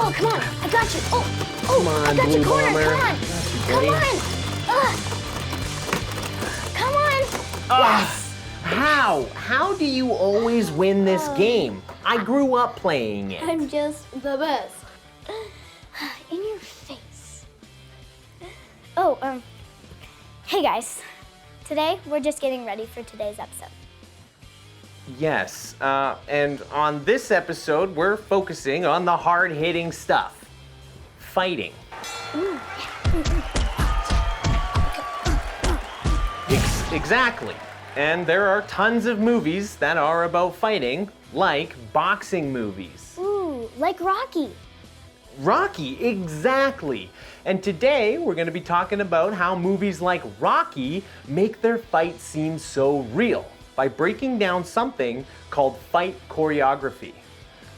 Oh, come on. I got you. Oh, Come on, I got your Blue corner. Bomber. Come on. Come on. Come on. Yes. How? How do you always win this game? I grew up playing it. I'm just the best. In your face. Oh, hey guys. Today, we're just getting ready for today's episode. Yes, and on this episode, we're focusing on the hard-hitting stuff. Fighting. Exactly. And there are tons of movies that are about fighting, like boxing movies. Ooh, like Rocky. Rocky, exactly. And today we're going to be talking about how movies like Rocky make their fights seem so real by breaking down something called fight choreography.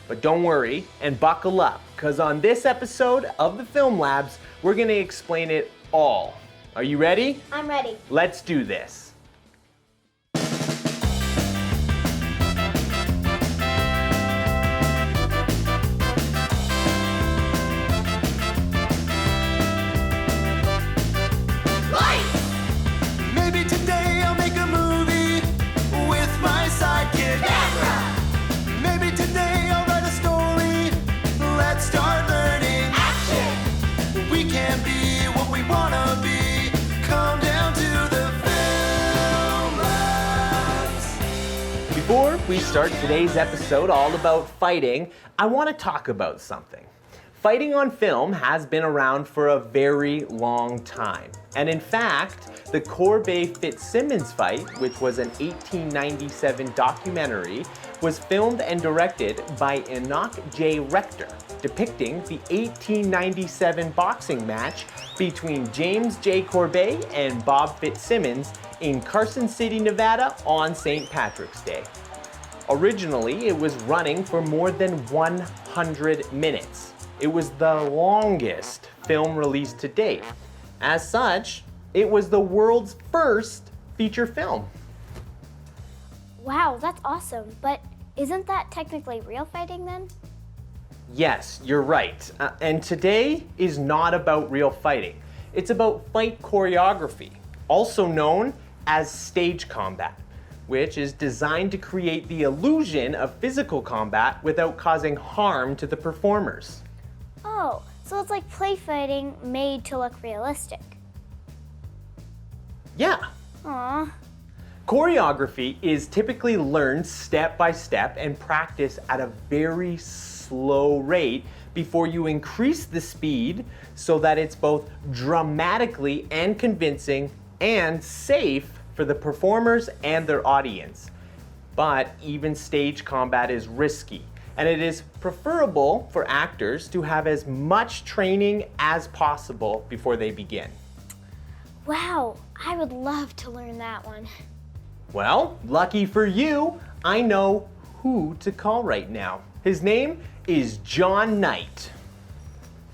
But don't worry and buckle up, because on this episode of the Film Labs, we're going to explain it all. Are you ready? I'm ready. Let's do this. Before we start today's episode all about fighting, I want to talk about something. Fighting on film has been around for a very long time. And in fact, the Corbett-Fitzsimmons fight, which was an 1897 documentary, was filmed and directed by Enoch J. Rector, depicting the 1897 boxing match between James J. Corbett and Bob Fitzsimmons in Carson City, Nevada on St. Patrick's Day. Originally, it was running for more than 100 minutes. It was the longest film released to date. As such, it was the world's first feature film. Wow, that's awesome. But isn't that technically real fighting then? Yes, you're right. And today is not about real fighting. It's about fight choreography, also known as stage combat, which is designed to create the illusion of physical combat without causing harm to the performers. Oh, so it's like play fighting made to look realistic. Yeah. Aww. Choreography is typically learned step by step and practiced at a very slow rate before you increase the speed so that it's both dramatically and convincing and safe for the performers and their audience. But even stage combat is risky, and it is preferable for actors to have as much training as possible before they begin. Wow, I would love to learn that one. Well, lucky for you, I know who to call right now. His name is John Knight.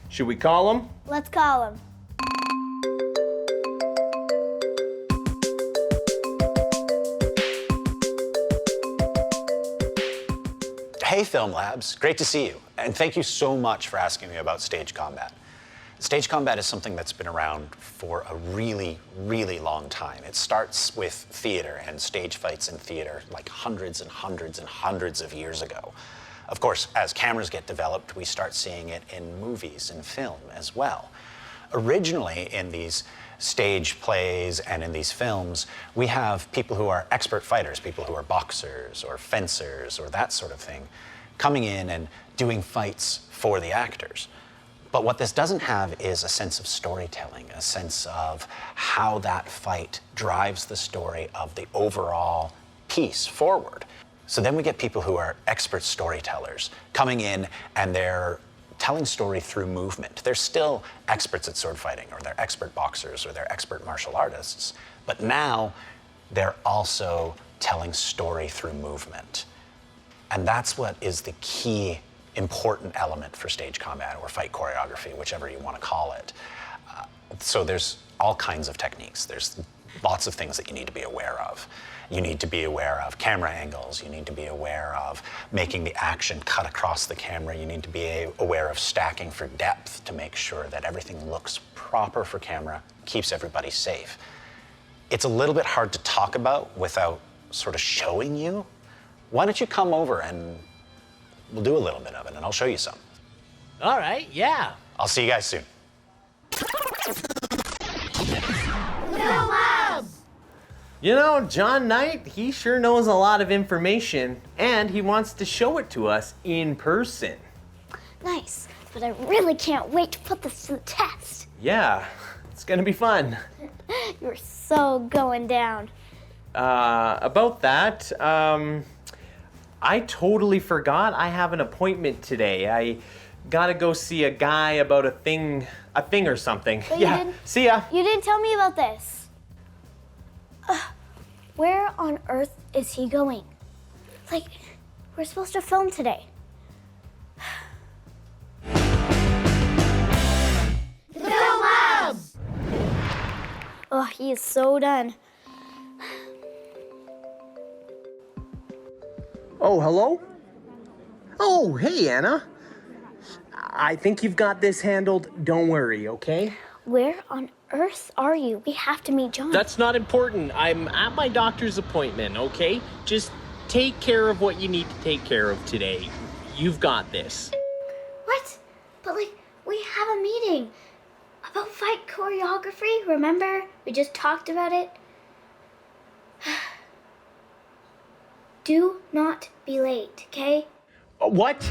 Should we call him? Let's call him. Hey Film Labs, great to see you. And thank you so much for asking me about stage combat. Stage combat is something that's been around for a really, really long time. It starts with theater and stage fights in theater like hundreds and hundreds and hundreds of years ago. Of course, as cameras get developed, we start seeing it in movies and film as well. Originally in these stage plays and in these films, we have people who are expert fighters, people who are boxers or fencers or that sort of thing, coming in and doing fights for the actors. But what this doesn't have is a sense of storytelling, a sense of how that fight drives the story of the overall piece forward. So then we get people who are expert storytellers coming in and they're telling story through movement. They're still experts at sword fighting, or they're expert boxers, or they're expert martial artists, but now they're also telling story through movement. And that's what is the key important element for stage combat or fight choreography, whichever you want to call it. So there's all kinds of techniques. There's lots of things that you need to be aware of. You need to be aware of camera angles. You need to be aware of making the action cut across the camera. You need to be aware of stacking for depth to make sure that everything looks proper for camera, keeps everybody safe. It's a little bit hard to talk about without sort of showing you. Why don't you come over and we'll do a little bit of it and I'll show you some. All right, yeah. I'll see you guys soon. You know, John Knight, he sure knows a lot of information, and he wants to show it to us in person. Nice, but I really can't wait to put this to the test. Yeah, it's gonna be fun. You're so going down. About that, I totally forgot I have an appointment today. I gotta go see a guy about a thing or something. But yeah, see ya. You didn't tell me about this. Where on earth is he going? Like, we're supposed to film today. Film Lab! Oh, he is so done. Oh, hello? Oh, hey, Anna. I think you've got this handled. Don't worry, okay? Where on earth are you? We have to meet John. That's not important. I'm at my doctor's appointment, okay? Just take care of what you need to take care of today. You've got this. What? But like, we have a meeting about fight choreography, remember? We just talked about it. Do not be late, okay? What?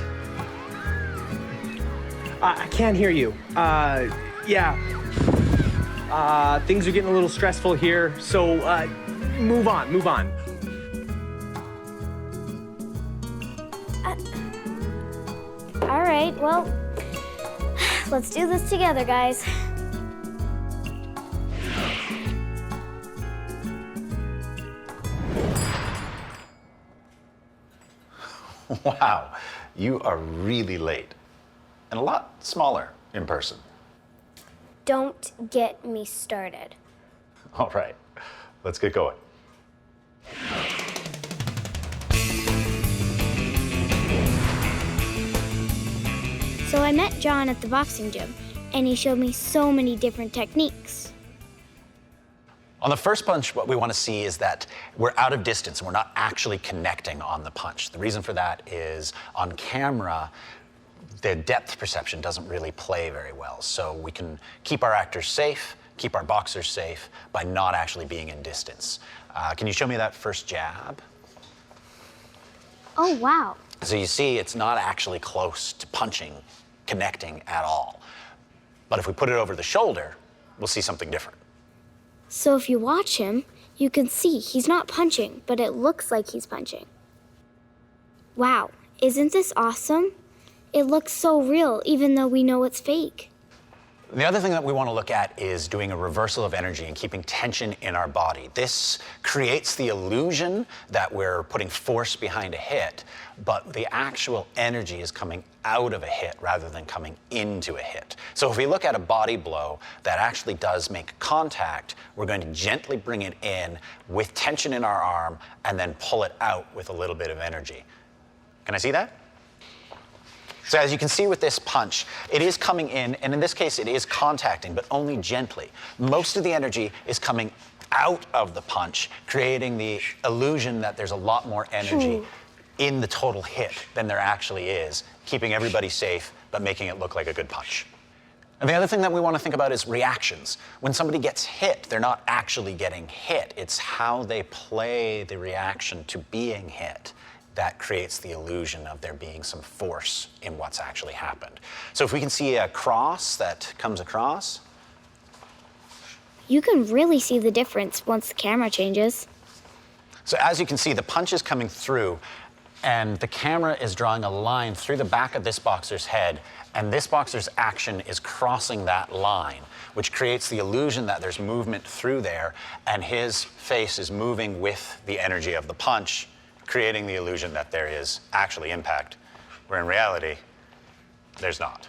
I can't hear you. Yeah. Things are getting a little stressful here, so move on. All right, well, let's do this together, guys. Wow, you are really late. And a lot smaller in person. Don't get me started. All right, let's get going. So I met John at the boxing gym, and he showed me so many different techniques. On the first punch, what we want to see is that we're out of distance and we're not actually connecting on the punch. The reason for that is on camera, the depth perception doesn't really play very well. So we can keep our actors safe, keep our boxers safe by not actually being in distance. Can you show me that first jab? Oh, wow. So you see, it's not actually close to punching, connecting at all. But if we put it over the shoulder, we'll see something different. So if you watch him, you can see he's not punching, but it looks like he's punching. Wow, isn't this awesome? It looks so real, even though we know it's fake. The other thing that we want to look at is doing a reversal of energy and keeping tension in our body. This creates the illusion that we're putting force behind a hit, but the actual energy is coming out of a hit rather than coming into a hit. So if we look at a body blow that actually does make contact, we're going to gently bring it in with tension in our arm and then pull it out with a little bit of energy. Can I see that? So as you can see with this punch, it is coming in, and in this case, it is contacting, but only gently. Most of the energy is coming out of the punch, creating the illusion that there's a lot more energy in the total hit than there actually is, keeping everybody safe, but making it look like a good punch. And the other thing that we want to think about is reactions. When somebody gets hit, they're not actually getting hit. It's how they play the reaction to being hit that creates the illusion of there being some force in what's actually happened. So if we can see a cross that comes across. You can really see the difference once the camera changes. So as you can see, the punch is coming through and the camera is drawing a line through the back of this boxer's head, and this boxer's action is crossing that line, which creates the illusion that there's movement through there and his face is moving with the energy of the punch, creating the illusion that there is actually impact, where in reality, there's not.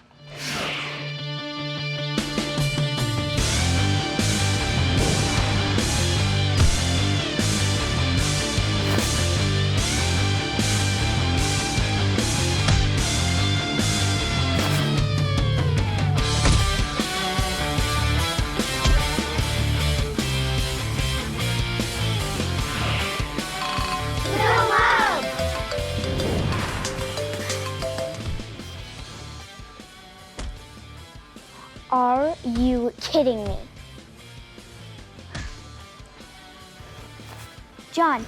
Are you kidding me? John.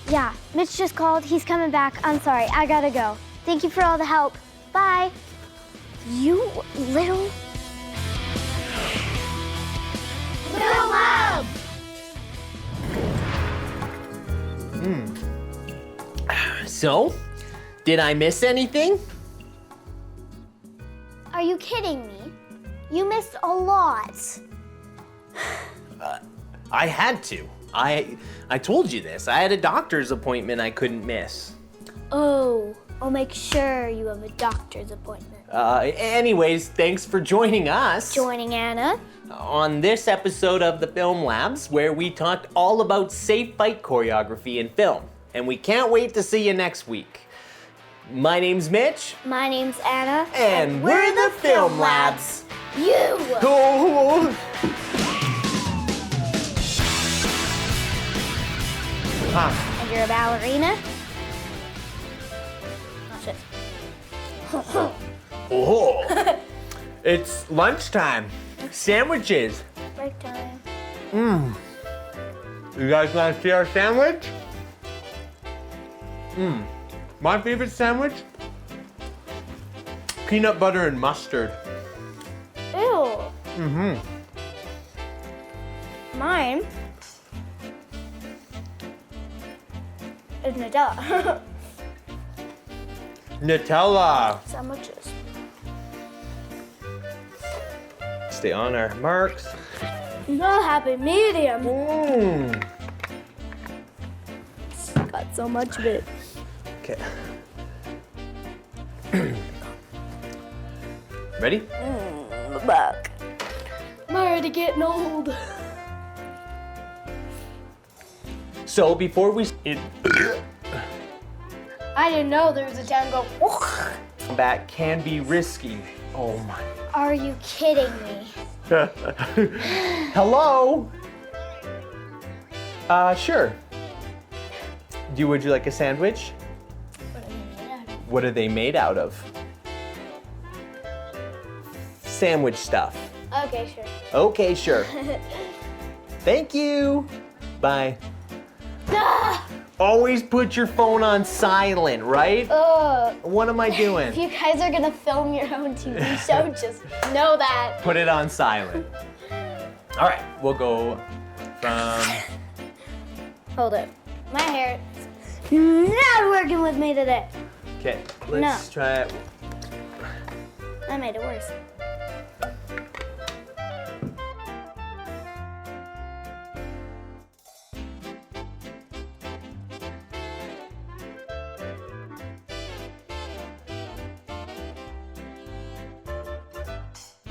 Yeah, Mitch just called. He's coming back. I'm sorry. I gotta go. Thank you for all the help. Bye. You little... Film Lab! So, did I miss anything? Are you kidding me? You missed a lot. I had to. I told you this. I had a doctor's appointment I couldn't miss. Oh, I'll make sure you have a doctor's appointment. Anyways, thanks for joining us. Joining Anna. On this episode of the Film Labs, where we talked all about safe fight choreography in film. And we can't wait to see you next week. My name's Mitch. My name's Anna. And we're the Film Labs. You! Oh. And you're a ballerina? Oh, shit. Oh. It's lunchtime. Sandwiches. Break time. You guys want to see our sandwich? My favorite sandwich? Peanut butter and mustard. Ew. Mine is Nutella. Nutella. Sandwiches. Stay on our marks. No happy medium. Got so much of it. Okay. Ready? Back. I'm already getting old. So before we I didn't know there was a time to go. combat can be risky. Oh my. Are you kidding me? Hello? Sure. Would you like a sandwich? What are they made out of? Sandwich stuff. Okay, sure. Okay, sure. Thank you. Bye. Always put your phone on silent, right? What am I doing? If you guys are gonna film your own TV show, just know that. Put it on silent. All right, we'll go from... Hold it. My hair is not working with me today. Okay, let's try it. I made it worse.